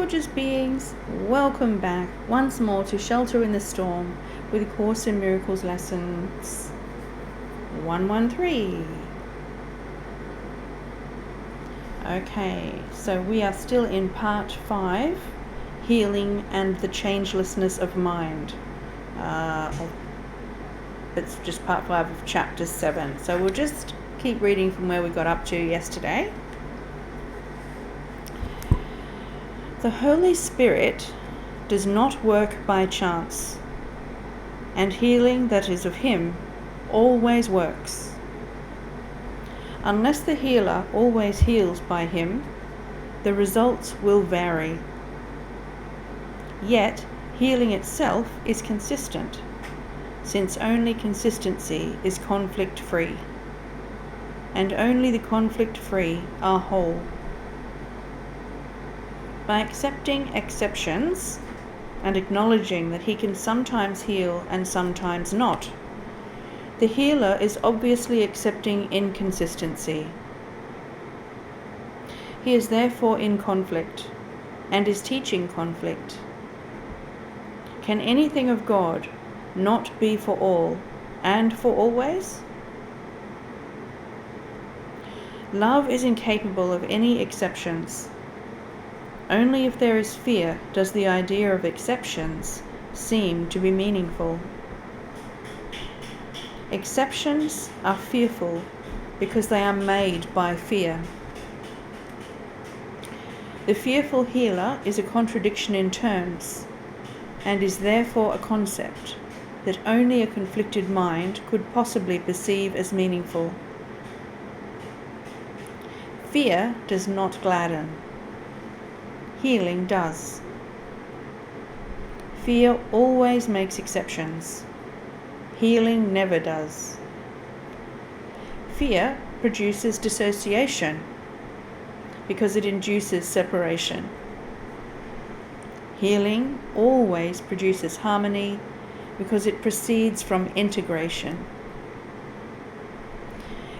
gorgeous beings, welcome back once more to Shelter in the Storm with Course in Miracles lessons 113. Okay, so we are still in part 5, Healing and the Changelessness of Mind. It's just part 5 of chapter 7. So we'll just keep reading from where we got up to yesterday. The Holy Spirit does not work by chance, and healing that is of Him always works. Unless the healer always heals by Him, the results will vary. Yet, healing itself is consistent, since only consistency is conflict-free, and only the conflict-free are whole. By accepting exceptions and acknowledging that He can sometimes heal and sometimes not, the healer is obviously accepting inconsistency. He is therefore in conflict and is teaching conflict. Can anything of God not be for all and for always? Love is incapable of any exceptions. Only if there is fear does the idea of exceptions seem to be meaningful. Exceptions are fearful because they are made by fear. The fearful healer is a contradiction in terms, and is therefore a concept that only a conflicted mind could possibly perceive as meaningful. Fear does not gladden. Healing does. Fear always makes exceptions. Healing never does. Fear produces dissociation because it induces separation. Healing always produces harmony because it proceeds from integration.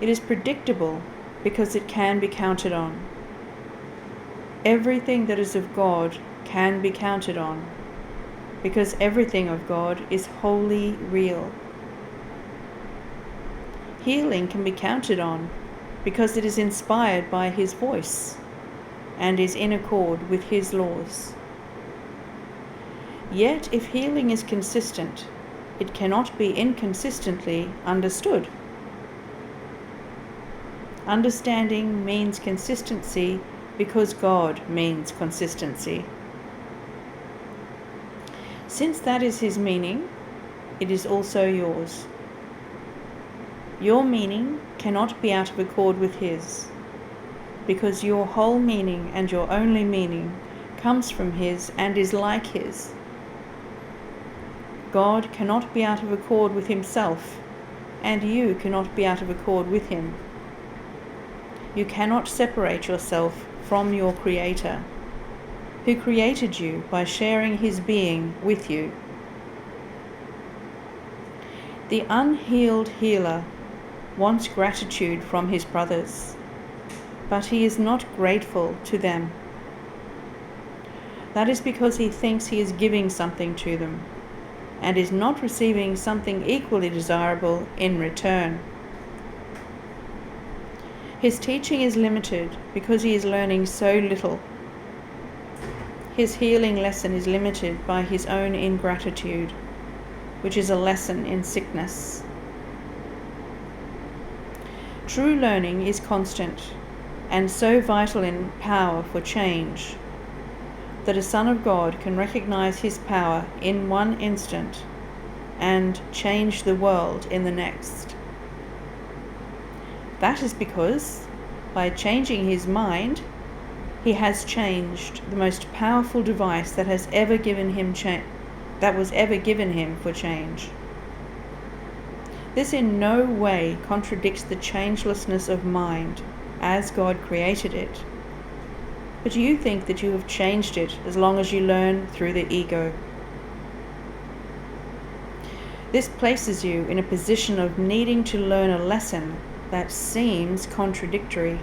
It is predictable because it can be counted on. Everything that is of God can be counted on, because everything of God is wholly real. Healing can be counted on, because it is inspired by His voice, and is in accord with His laws. Yet if healing is consistent, it cannot be inconsistently understood. Understanding means consistency, because God means consistency. Since that is His meaning, it is also yours. Your meaning cannot be out of accord with His, because your whole meaning and your only meaning comes from His and is like His. God cannot be out of accord with Himself, and you cannot be out of accord with Him. You cannot separate yourself from your Creator, who created you by sharing His being with you. The unhealed healer wants gratitude from his brothers, but he is not grateful to them. That is because he thinks he is giving something to them, and is not receiving something equally desirable in return. His teaching is limited because he is learning so little. His healing lesson is limited by his own ingratitude, which is a lesson in sickness. True learning is constant, and so vital in power for change, that a Son of God can recognize His power in one instant and change the world in the next. That is because, by changing his mind, he has changed the most powerful device that was ever given him for change. This in no way contradicts the changelessness of mind as God created it, but you think that you have changed it as long as you learn through the ego. This places you in a position of needing to learn a lesson that seems contradictory.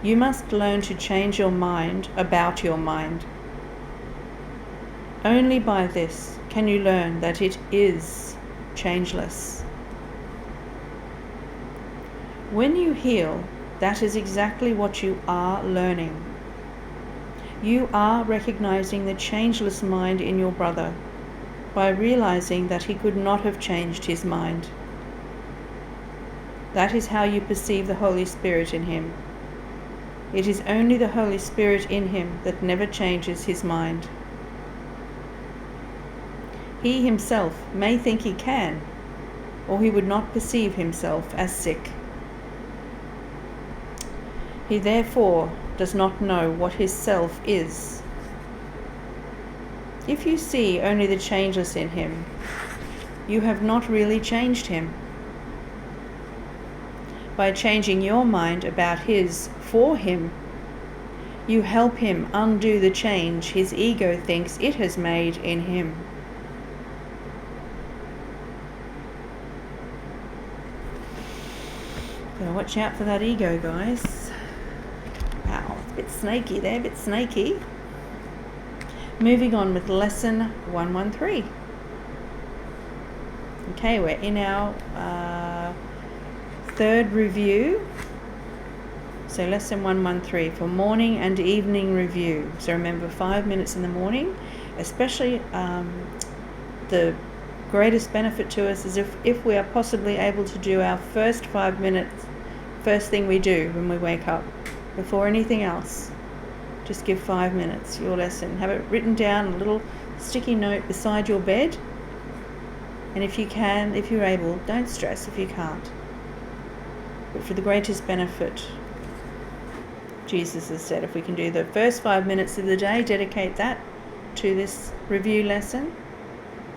You must learn to change your mind about your mind. Only by this can you learn that it is changeless. When you heal, that is exactly what you are learning. You are recognizing the changeless mind in your brother by realizing that he could not have changed his mind. That is how you perceive the Holy Spirit in him. It is only the Holy Spirit in him that never changes his mind. He himself may think he can, or he would not perceive himself as sick. He therefore does not know what his self is. If you see only the changeless in him, you have not really changed him. By changing your mind about his for him, you help him undo the change his ego thinks it has made in him. So watch out for that ego, guys. Wow, it's a bit snaky there, a bit snaky. Moving on with lesson 113. Okay, we're in our third review. So lesson 113 for morning and evening review. So remember, 5 minutes in the morning, especially the greatest benefit to us is if we are possibly able to do our first 5 minutes, first thing we do when we wake up, before anything else. Just give 5 minutes, your lesson. Have it written down, a little sticky note beside your bed. And if you can, if you're able, don't stress if you can't. But for the greatest benefit, Jesus has said, if we can do the first 5 minutes of the day, dedicate that to this review lesson,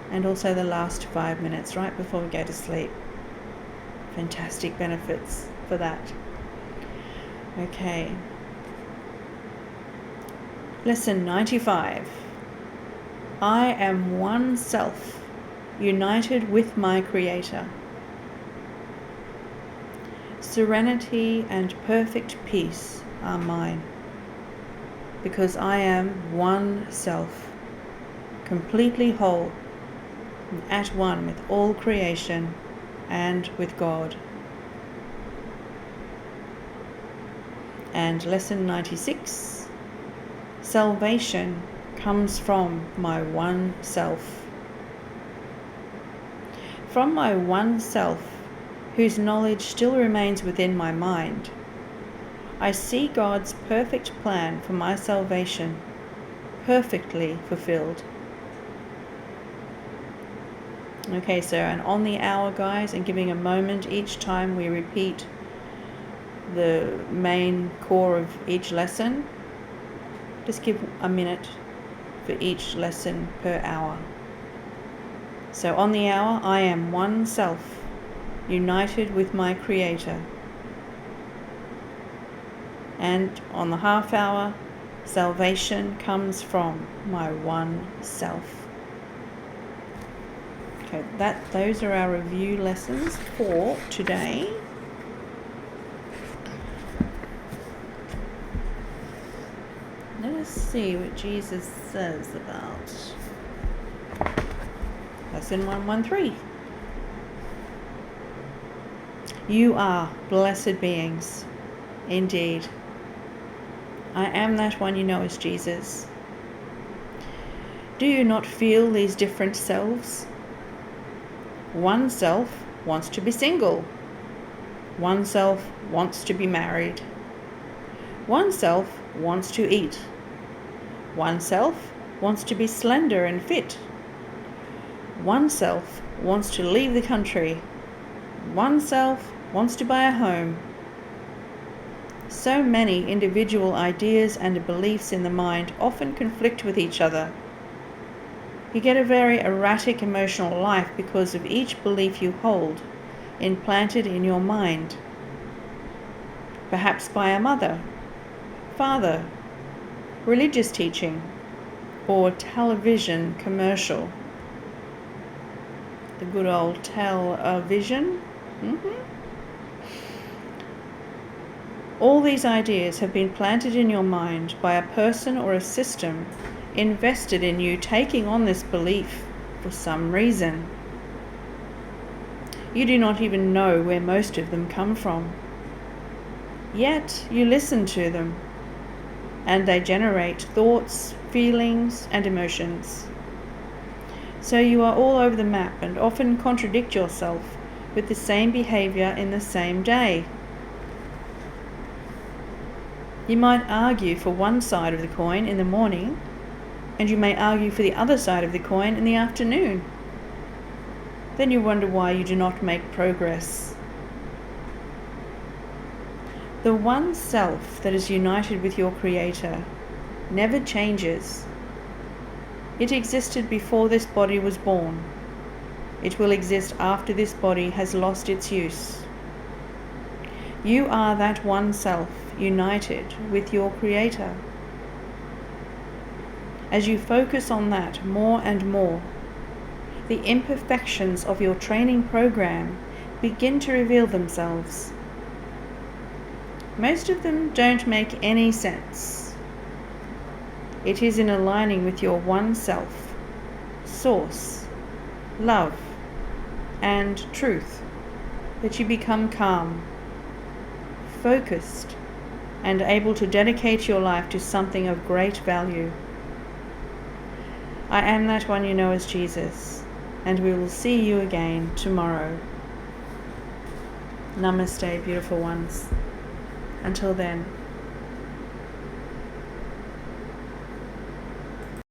and also the last 5 minutes right before we go to sleep. Fantastic benefits for that. Okay. Lesson 95. I am one self, united with my Creator. Serenity and perfect peace are mine, because I am one self, completely whole, and at one with all creation and with God. And lesson 96. Salvation comes from my one self. From my one self, whose knowledge still remains within my mind, I see God's perfect plan for my salvation perfectly fulfilled. Okay, so and on the hour, guys, and giving a moment each time we repeat the main core of each lesson. Just give a minute for each lesson per hour. So on the hour, I am one self, united with my Creator. And on the half hour, salvation comes from my one self. Okay, those are our review lessons for today. Let us see what Jesus says about lesson 113. You are blessed beings, indeed. I am that one you know as Jesus. Do you not feel these different selves? One self wants to be single. One self wants to be married. One self wants to eat. One self wants to be slender and fit. One self wants to leave the country. One self wants to buy a home. So many individual ideas and beliefs in the mind often conflict with each other. You get a very erratic emotional life because of each belief you hold, implanted in your mind. Perhaps by a mother, father, religious teaching, or television commercial. The good old television. All these ideas have been planted in your mind by a person or a system invested in you taking on this belief for some reason. You do not even know where most of them come from. Yet you listen to them, and they generate thoughts, feelings, and emotions. So you are all over the map and often contradict yourself with the same behavior in the same day. You might argue for one side of the coin in the morning, and you may argue for the other side of the coin in the afternoon. Then you wonder why you do not make progress. The one self that is united with your Creator never changes. It existed before this body was born. It will exist after this body has lost its use. You are that one self united with your Creator. As you focus on that more and more, the imperfections of your training program begin to reveal themselves. Most of them don't make any sense. It is in aligning with your one self, source, love, and truth that you become calm, focused, and able to dedicate your life to something of great value. I am that one you know as Jesus, and we will see you again tomorrow. Namaste, beautiful ones. Until then.